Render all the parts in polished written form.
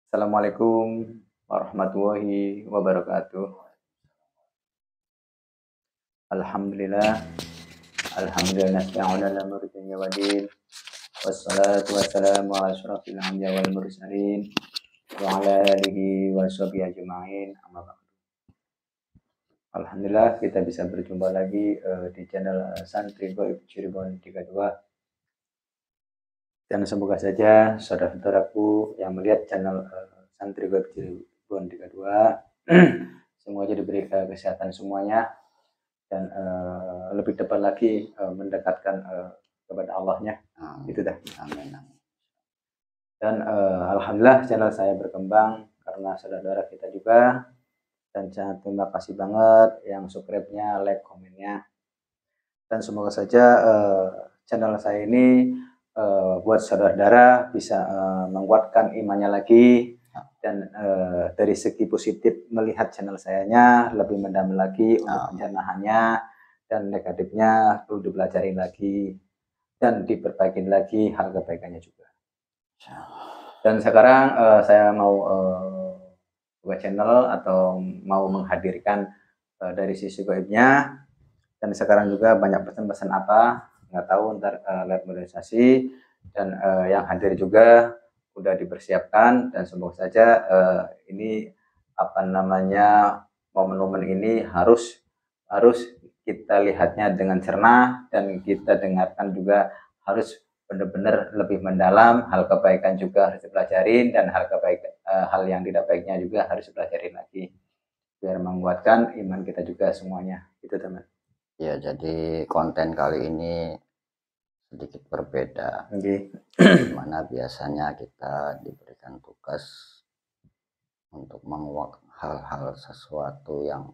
Assalamualaikum warahmatullahi wabarakatuh. Alhamdulillah, alhamdulillah nasta'inu ala murtini wa din. Wassalatu wassalamu ala asyrafil anbiya wal mursalin wa ala alihi wa sahbihi ajma'in. Amma ba'du. Alhamdulillah kita bisa berjumpa lagi di channel Santri Goib Cirebon 32. Dan semoga saja saudara-saudaraku yang melihat channel Santri Goib Cirebon 32 semuanya diberi kesehatan semuanya dan lebih tepat lagi mendekatkan kepada Allahnya. Itu dah. Amin. Dan alhamdulillah channel saya berkembang karena saudara-saudara kita juga, dan sangat terima kasih banget yang subscribe-nya, like, komennya. Dan semoga saja channel saya ini buat saudara-saudara bisa menguatkan imannya lagi, dan dari segi positif melihat channel sayanya lebih mendalam lagi untuk pencernaannya, dan negatifnya perlu dipelajari lagi dan diperbaiki lagi hal kebaikannya juga. Dan sekarang saya mau buat channel atau mau menghadirkan dari sisi goibnya, dan sekarang juga banyak pesan-pesan apa nggak tahu, ntar live modernisasi, dan yang hadir juga udah dipersiapkan, dan semoga saja ini apa namanya momen-momen ini harus kita lihatnya dengan cerna, dan kita dengarkan juga harus benar-benar lebih mendalam, hal kebaikan juga harus dipelajarin, dan hal yang tidak baiknya juga harus dipelajarin lagi biar menguatkan iman kita juga semuanya. Itu teman. Ya, jadi konten kali ini sedikit berbeda. Dimana biasanya kita diberikan tugas untuk menguak hal-hal sesuatu yang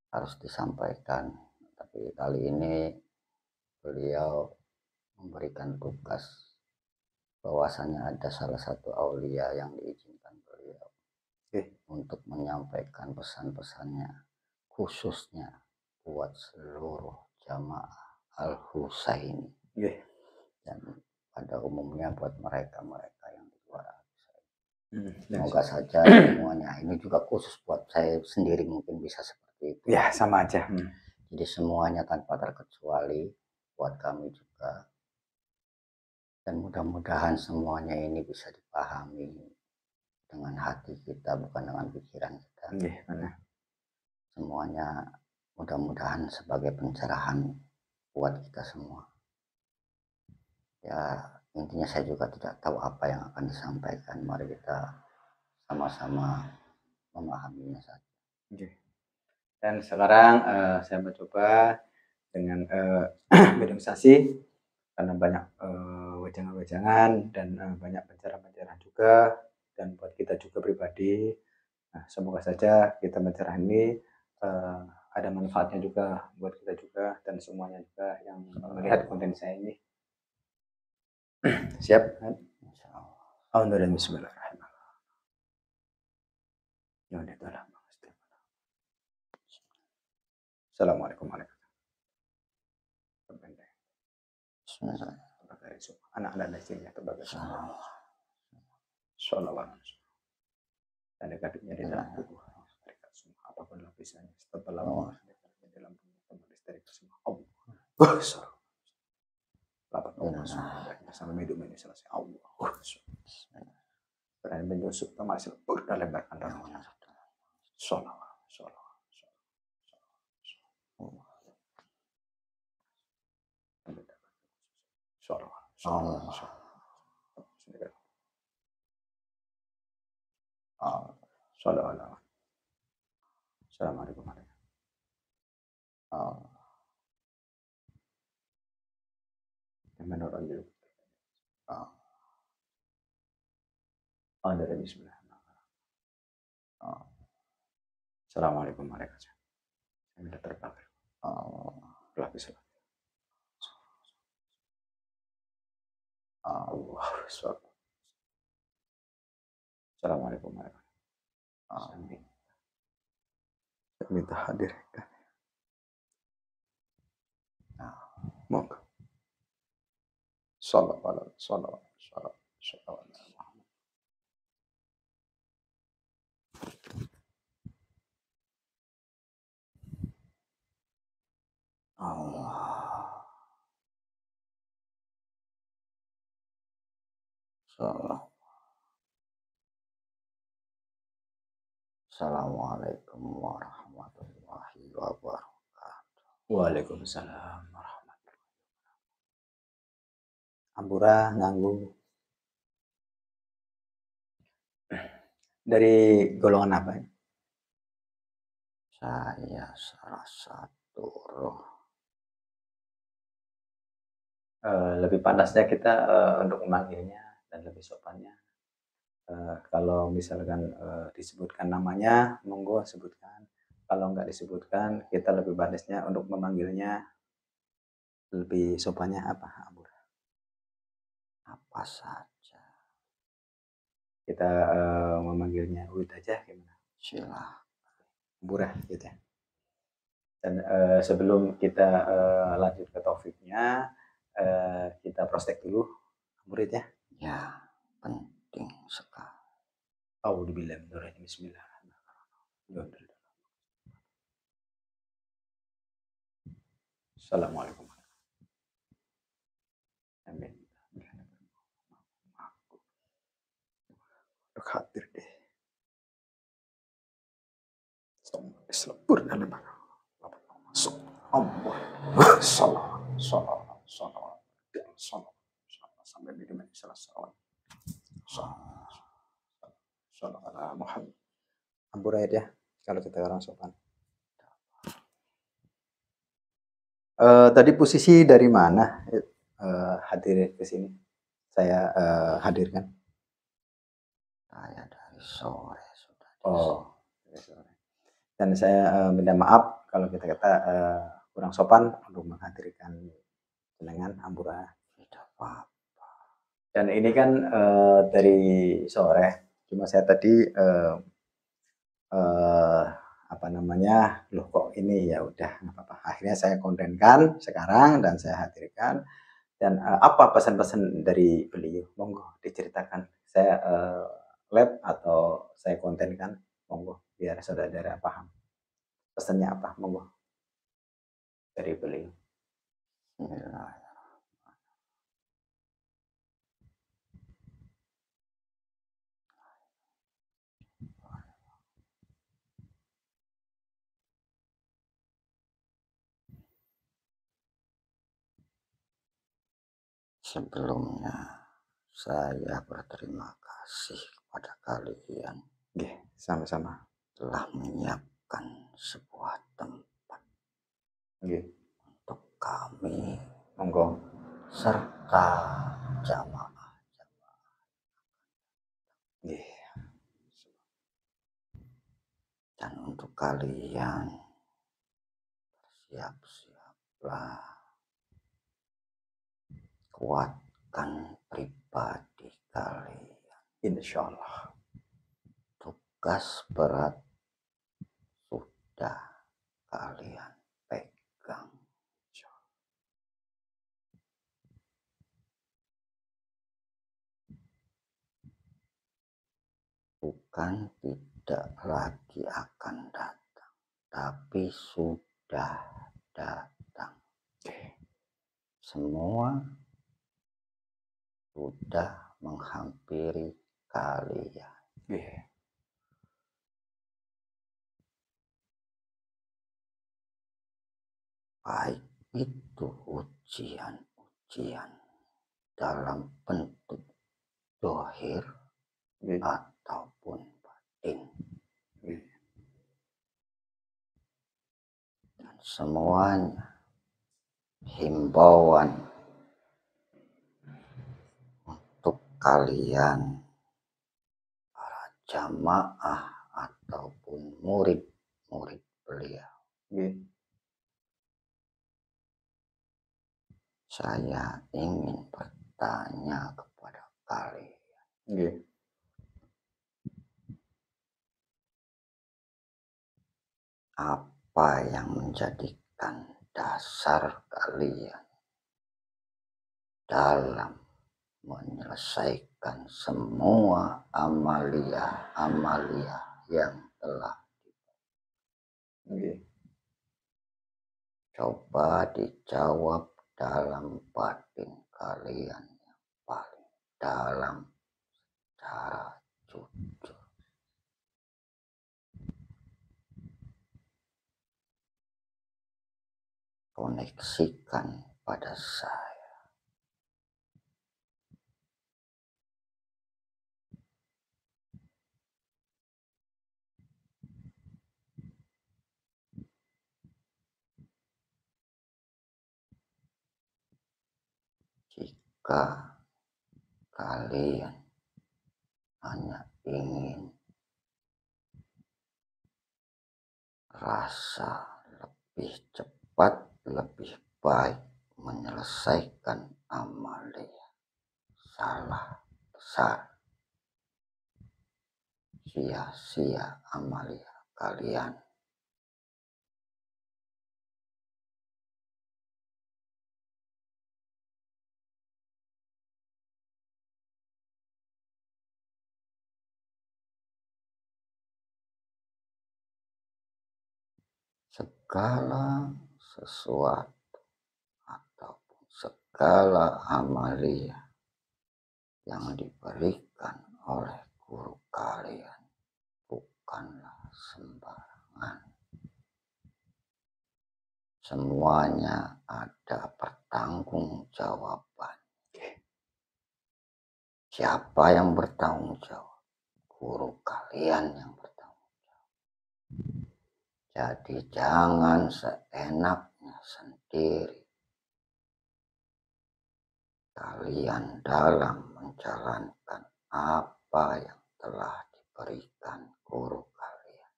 harus disampaikan. Tapi kali ini beliau memberikan tugas bahwasanya ada salah satu aulia yang diizinkan beliau untuk menyampaikan pesan-pesannya khususnya buat seluruh jamaah Al-Husaini, dan pada umumnya buat mereka-mereka yang di luar Al-Husaini. Semoga saja semuanya, ini juga khusus buat saya sendiri, mungkin bisa seperti itu. Ya, sama aja. Jadi semuanya tanpa terkecuali buat kami juga, dan mudah-mudahan semuanya ini bisa dipahami dengan hati kita, bukan dengan pikiran kita. Semuanya mudah-mudahan sebagai pencerahan buat kita semua. Ya, intinya saya juga tidak tahu apa yang akan disampaikan. Mari kita sama-sama memahaminya saja. Dan sekarang saya mencoba dengan modernisasi, karena banyak wejangan-wejangan dan banyak pencerah-pencerah juga, dan buat kita juga pribadi. Nah, semoga saja kita mencerah ini ada manfaatnya juga buat kita juga, dan semuanya juga yang melihat konten saya ini. Siap? Alhamdulillah, bismillahirrahmanirrahim. Ya udah, tolong. Assalamualaikum warahmatullahi wabarakatuh. Anak-anak nasinya terbagai sholawat dan negatifnya di dalam tubuh mereka semua, apapun lapisannya, setelah lama di dalam tubuh kembali dari semua Allah. Lapat Allah sampai hidup ini selesai Allah. Berani menyusup kemana selebur dan lebarkan darahnya. Sholawat. Assalamualaikum warahmatullahi wabarakatuh. Assalamualaikum warahmatullahi wabarakatuh. Saya minta terbakar. Pelapis. Assalamualaikum warahmatullahi wabarakatuh. Saya minta hadir. Monggo. Sholawat. Assalamualaikum warahmatullahi wabarakatuh. Waalaikumsalam warahmatullahi. Ampura nganggu. Dari golongan apa? Saya salah satu roh. Lebih pantasnya kita untuk memanggilnya dan lebih sopannya. Kalau misalkan disebutkan namanya, monggo sebutkan. Kalau nggak disebutkan, kita lebih pantasnya untuk memanggilnya lebih sopannya apa, Ampura? Apa saja, Kita memanggilnya Wid aja gimana? silah. Ampura gitu ya. Dan sebelum kita lanjut ke topiknya, kita prospek dulu, murid ya. Ya, penting sekali. Auzubillahi minasyaitonir rajim. Bismillahirrahmanirrahim. Assalamualaikum. Amin. Hadir deh. Selebur dalam masuk Allah. Salah sampai bikin salah salah Muhammad. Ampura ya kalau kita orang sopan. Tadi posisi dari mana hadir ke sini? Saya hadirkan. Saya dari sore sudah. Dari sore. Dan saya minta maaf kalau kita kurang sopan untuk menghadirkan dengan Ampura. Tidak apa-apa. Dan ini kan dari sore, cuma saya tadi apa namanya, loh kok ini, ya udah nggak apa-apa. Akhirnya saya kontenkan sekarang dan saya hadirkan. Dan apa pesan-pesan dari beliau? Monggo diceritakan. Saya lab atau saya kontenkan, monggo biar saudara-saudara paham. Pesannya apa? Monggo dari beliau. Bismillah. Sebelumnya saya berterima kasih kepada kalian. Sama-sama. Telah menyiapkan sebuah tempat untuk kami, monggo, serta jamaah. Dan untuk kalian, siap-siaplah, kuatkan pribadi kalian. Insya Allah. Tugas berat sudah kalian pegang. Bukan tidak lagi akan datang, tapi sudah datang. Semua sudah menghampiri kalian. Baik itu ujian-ujian dalam bentuk dohir ataupun batin. Dan semuanya himbauan untuk kalian, para jamaah ataupun murid-murid beliau. Saya ingin bertanya kepada kalian. Apa yang menjadikan dasar kalian dalam menyelesaikan semua amalia yang telah coba dijawab dalam batin kalian yang paling dalam. secara jujur. Koneksikan pada saya. Jika kalian hanya ingin rasa lebih cepat, lebih baik menyelesaikan amalia, salah besar, sia-sia amalia kalian. Segala sesuatu ataupun segala amalia yang diberikan oleh guru kalian bukanlah sembarangan. Semuanya ada pertanggungjawaban. Siapa yang bertanggung jawab? Guru kalian yang bertanggung jawab. Jadi jangan seenaknya sendiri kalian dalam menjalankan apa yang telah diberikan guru kalian.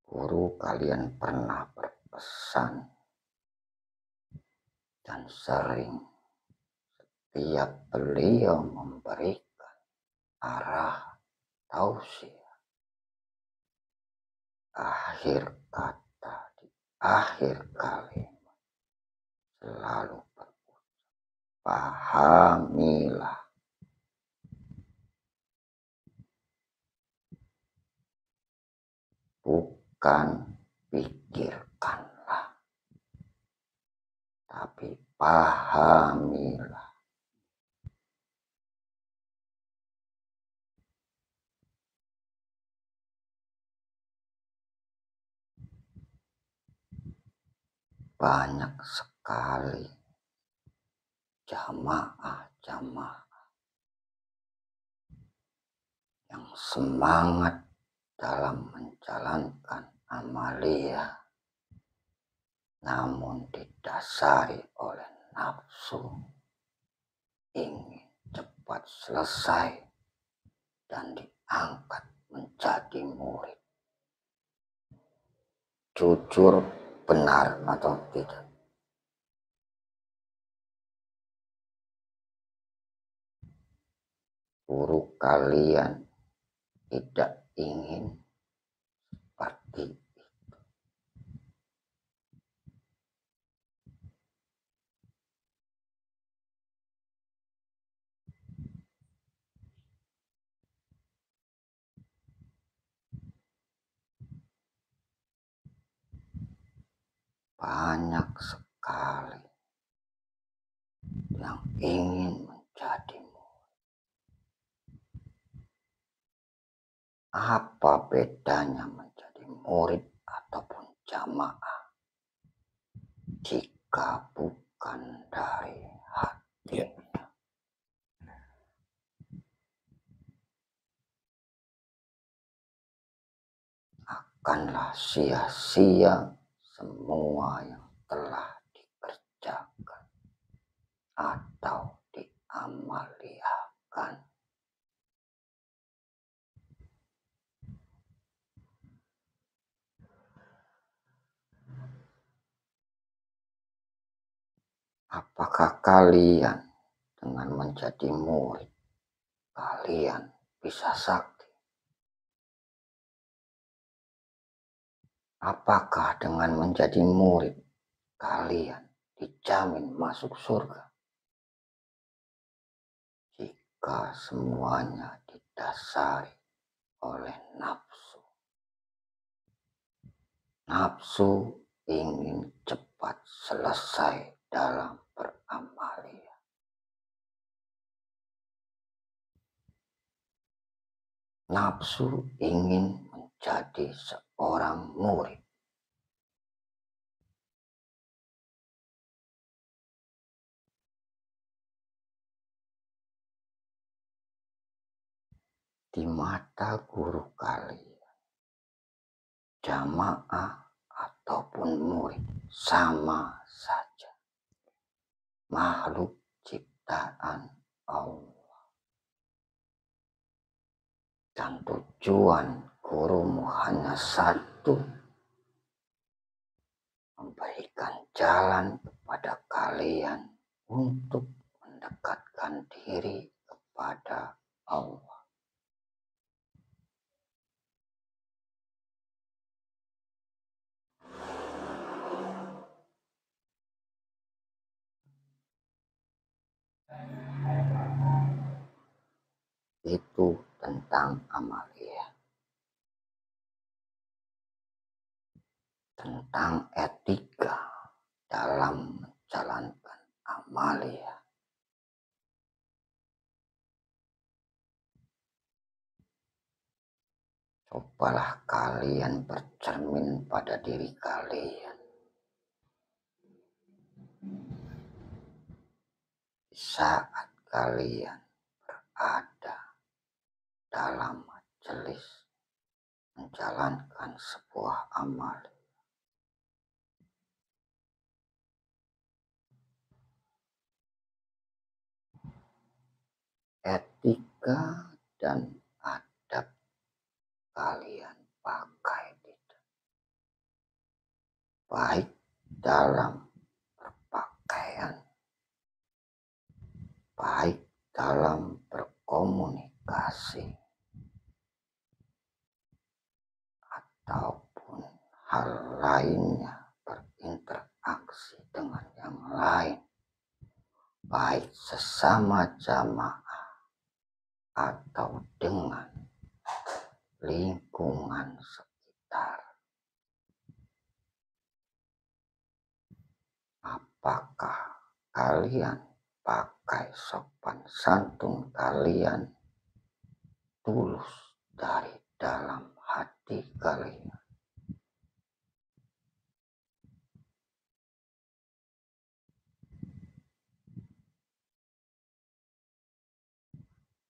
Guru kalian pernah berpesan dan sering setiap beliau memberikan arah tausiah, akhir kata di akhir kalimat selalu berucap, pahamilah. Bukan pikirkanlah, tapi pahamilah. Banyak sekali jamaah-jamaah yang semangat dalam menjalankan amalia, namun didasari oleh nafsu, ingin cepat selesai dan diangkat menjadi murid. Jujur, benar atau tidak? Guru kalian tidak ingin seperti itu. Banyak sekali yang ingin menjadi murid. Apa bedanya menjadi murid ataupun jamaah jika bukan dari hati? Akanlah sia-sia semua yang telah dikerjakan atau diamaliakan. Apakah kalian dengan menjadi murid, kalian bisa sakti? Apakah dengan menjadi murid, kalian dijamin masuk surga? Jika semuanya didasari oleh nafsu. Nafsu ingin cepat selesai dalam beramalia. Nafsu ingin menjadi seorang murid. Di mata guru kalian, jamaah ataupun murid sama saja, makhluk ciptaan Allah. Dan tujuan gurumu hanya satu, memberikan jalan kepada kalian untuk mendekatkan diri kepada Allah. Itu tentang amalia, tentang etika dalam menjalankan amalia. Cobalah kalian bercermin pada diri kalian. Di saat kalian berada dalam majelis menjalankan sebuah amal, etika dan adab kalian pakai tidak, baik dalam berpakaian, baik dalam berkomunikasi, ataupun hal lainnya, berinteraksi dengan yang lain, baik sesama jamaah atau dengan lingkungan sekitar. Apakah kalian pakai sopan santun kalian tulus dari dalam hati kalian?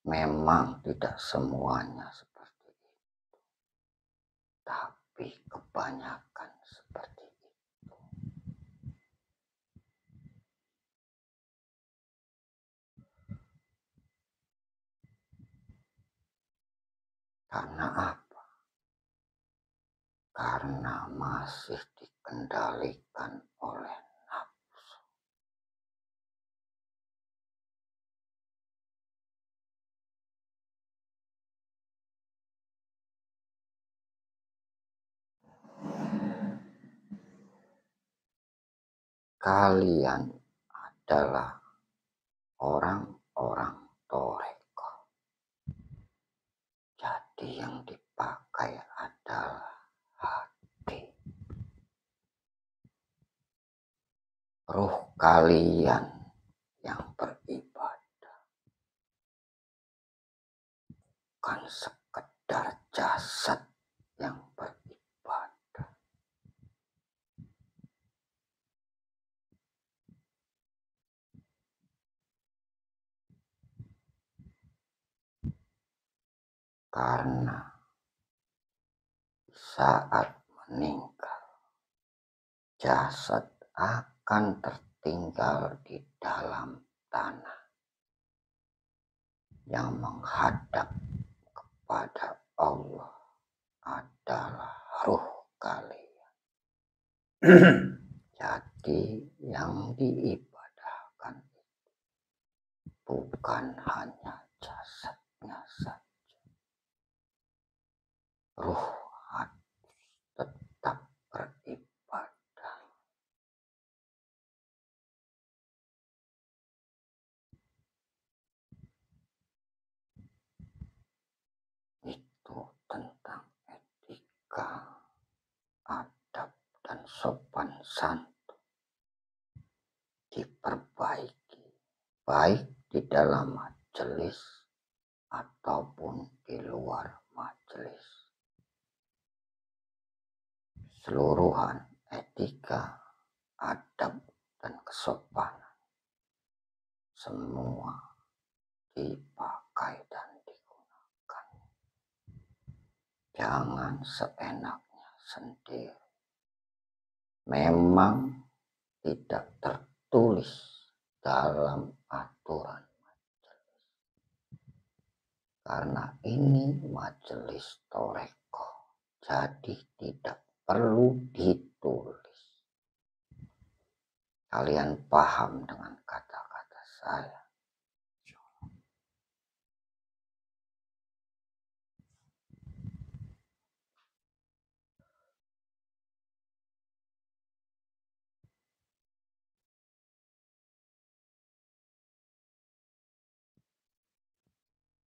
Memang tidak semuanya seperti itu, tapi kebanyakan seperti itu. Karena apa? Karena masih dikendalikan oleh nafsu. Kalian adalah orang-orang toreko. Jadi yang dipakai adalah hati. Ruh kalian yang beribadah, bukan sekedar jasad yang beribadah. Karena saat meninggal, jasad akan tertinggal di dalam tanah yang menghadap kepada Allah adalah ruh kalian. Jadi yang diibadahkan bukan hanya jasadnya saja. Ruh harus tetap beribadah. Itu tentang etika, adab, dan sopan santun diperbaiki, baik di dalam majelis ataupun di luar majelis. Seluruhan etika, adab, dan kesopanan semua dipakai dan digunakan. Jangan seenaknya sendiri. Memang tidak tertulis dalam aturan majelis, karena ini majelis toreko, jadi tidak perlu ditulis. Kalian paham dengan kata-kata saya?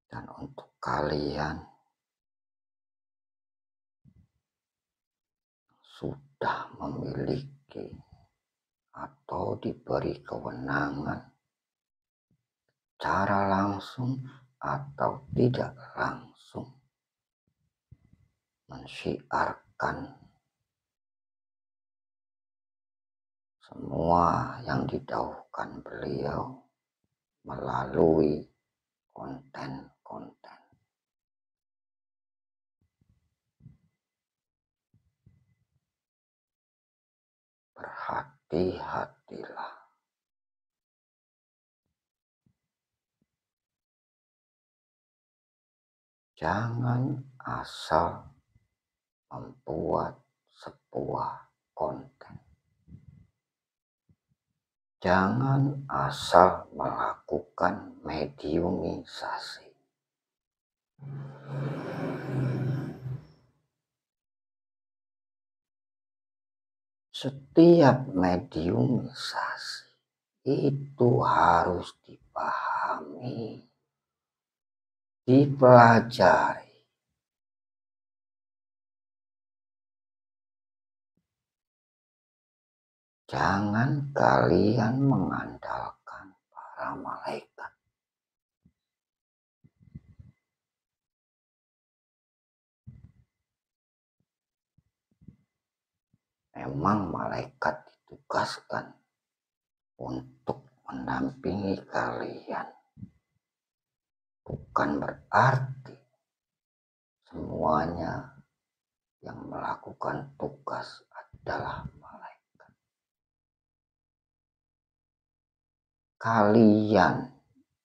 Dan untuk kalian sudah memiliki atau diberi kewenangan secara langsung atau tidak langsung mensyiarkan semua yang didauhkan beliau melalui konten-konten. Berhati-hatilah. Jangan asal membuat sebuah konten. Jangan asal melakukan mediumisasi. Setiap mediumisasi itu harus dipahami, dipelajari. Jangan kalian mengandalkan para malaikat. Memang malaikat ditugaskan untuk mendampingi kalian. Bukan berarti semuanya yang melakukan tugas adalah malaikat. Kalian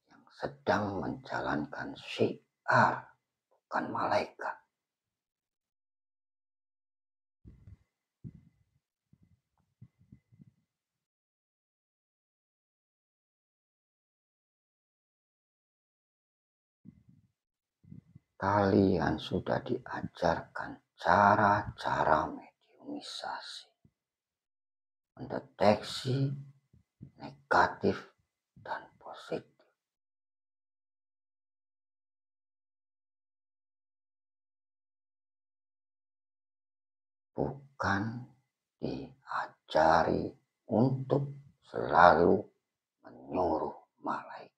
yang sedang menjalankan syiar, bukan malaikat. Kalian sudah diajarkan cara-cara mediumisasi, mendeteksi negatif dan positif. Bukan diajari untuk selalu menyuruh malaikat.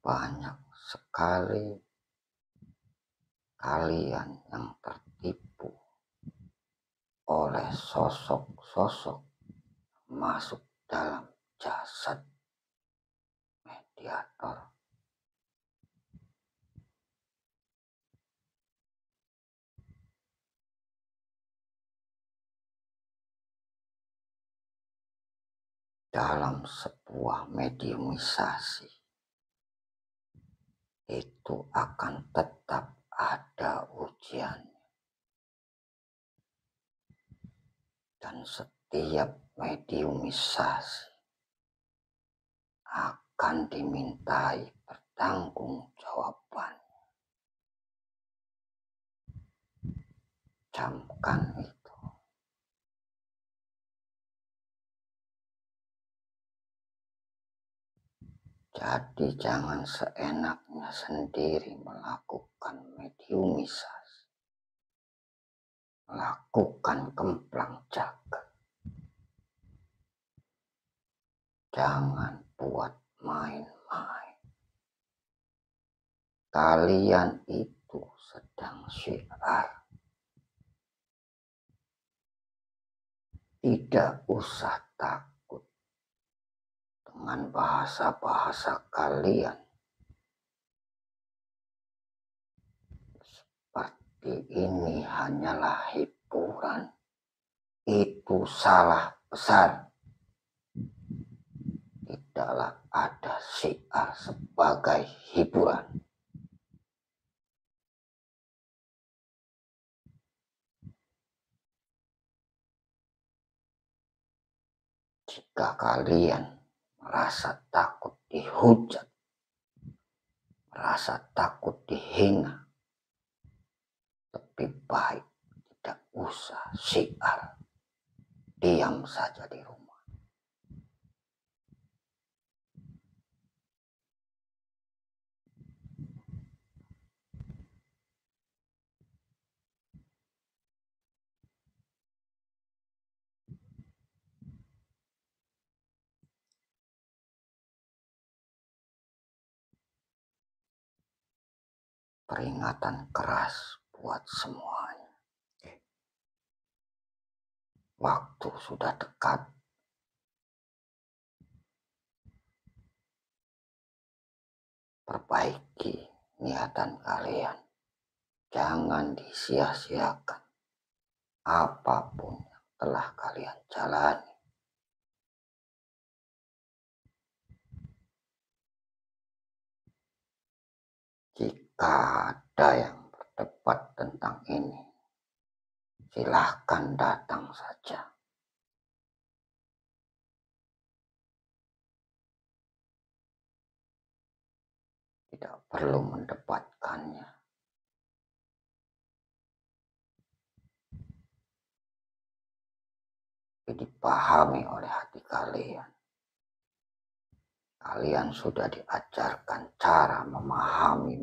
Banyak sekali kalian yang tertipu oleh sosok-sosok masuk dalam jasad mediator. Dalam sebuah mediumisasi itu akan tetap ada ujiannya. Dan setiap mediumisasi akan dimintai pertanggungjawaban. camkan itu. Jadi jangan seenaknya sendiri melakukan mediumisasi, melakukan kemplang jagat. Jangan buat main-main. Kalian itu sedang syiar. Tidak usah takut dengan bahasa-bahasa kalian. Seperti ini hanyalah hiburan. Itu salah besar. Tidaklah ada syiar sebagai hiburan. Jika kalian merasa takut dihujat, merasa takut dihina, lebih baik tidak usah syiar. Diam saja di rumah. Peringatan keras buat semuanya. Waktu sudah dekat. Perbaiki niatan kalian. Jangan disia-siakan apapun yang telah kalian jalani. Jika ada yang berdebat tentang ini, silahkan datang saja. Tidak perlu mendebatkannya. Tapi dipahami oleh hati kalian. Kalian sudah diajarkan cara memahami,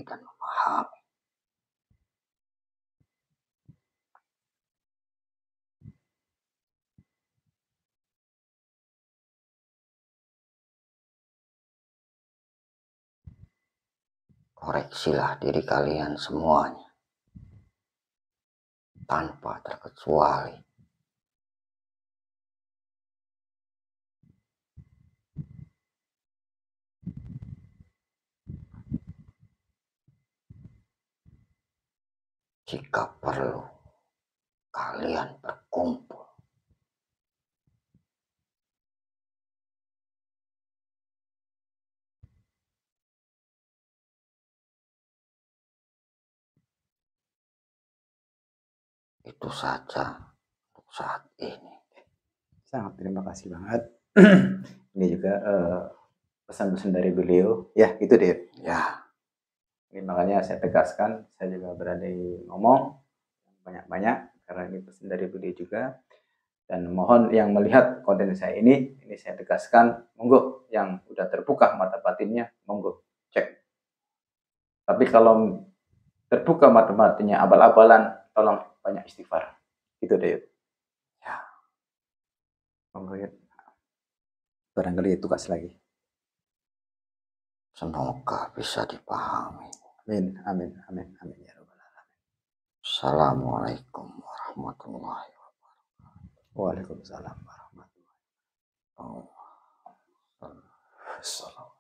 dan memahami. Koreksilah diri kalian semuanya, tanpa terkecuali. Jika perlu, kalian berkumpul. Itu saja untuk saat ini. Sangat terima kasih banget. Ini juga pesan-pesan dari beliau. Ya, itu deh. Ya. Ini makanya saya tegaskan, saya juga berani ngomong banyak-banyak karena ini pesan dari beliau juga. Dan mohon yang melihat konten saya ini saya tegaskan, monggo yang udah terbuka mata batinnya, monggo cek. Tapi kalau terbuka mata batinnya abal-abalan, tolong banyak istighfar. Itu deh. Ya. Monggo ya. Barangkali tugas lagi. Semoga bisa dipahami. Amin, amin, amin, amin ya Rabbal alamin. Assalamualaikum warahmatullahi wabarakatuh. Waalaikumsalam warahmatullahi wabarakatuh.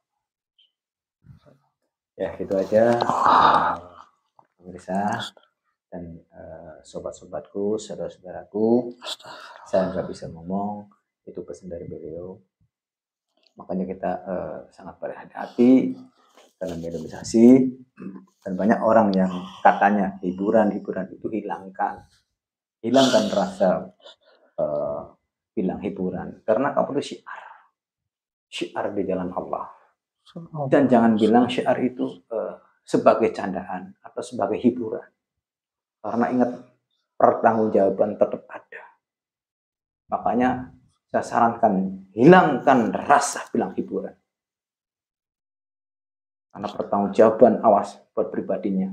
Ya, gitu aja pemirsa dan sobat-sobatku, saudara-saudaraku. Saya nggak bisa ngomong, itu pesan dari beliau. Makanya kita sangat berhati-hati dalam mediumisasi. Dan banyak orang yang katanya hiburan itu hilangkan rasa bilang hiburan, karena kamu itu syiar di jalan Allah. Dan jangan bilang syiar itu sebagai candaan atau sebagai hiburan, karena ingat pertanggungjawaban tetap ada. Makanya saya sarankan, hilangkan rasa bilang hiburan. Karena pertanggungjawaban awas buat pribadinya.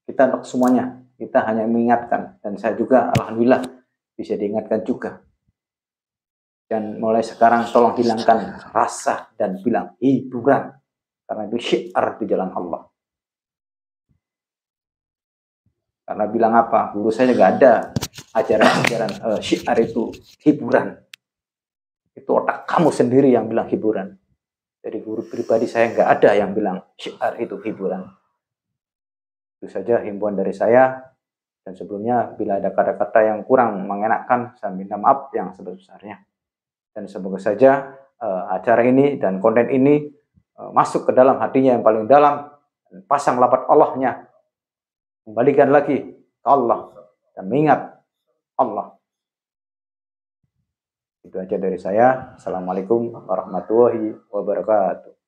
Kita untuk semuanya, kita hanya mengingatkan. Dan saya juga alhamdulillah bisa diingatkan juga. Dan mulai sekarang tolong hilangkan rasa dan bilang hiburan. Karena itu syiar di jalan Allah. Karena bilang apa? Guru saya nggak ada ajaran-ajaran syiar itu hiburan. Itu otak kamu sendiri yang bilang hiburan. Dari guru pribadi saya nggak ada yang bilang syiar itu hiburan. Itu saja himbauan dari saya. Dan sebelumnya bila ada kata-kata yang kurang mengenakan, saya minta maaf yang sebesar-besarnya. Dan semoga saja acara ini dan konten ini masuk ke dalam hatinya yang paling dalam. Pasang lafaz Allahnya. Kembalikan lagi ke Allah. Dan mengingat Allah. Itu aja dari saya. Assalamualaikum warahmatullahi wabarakatuh.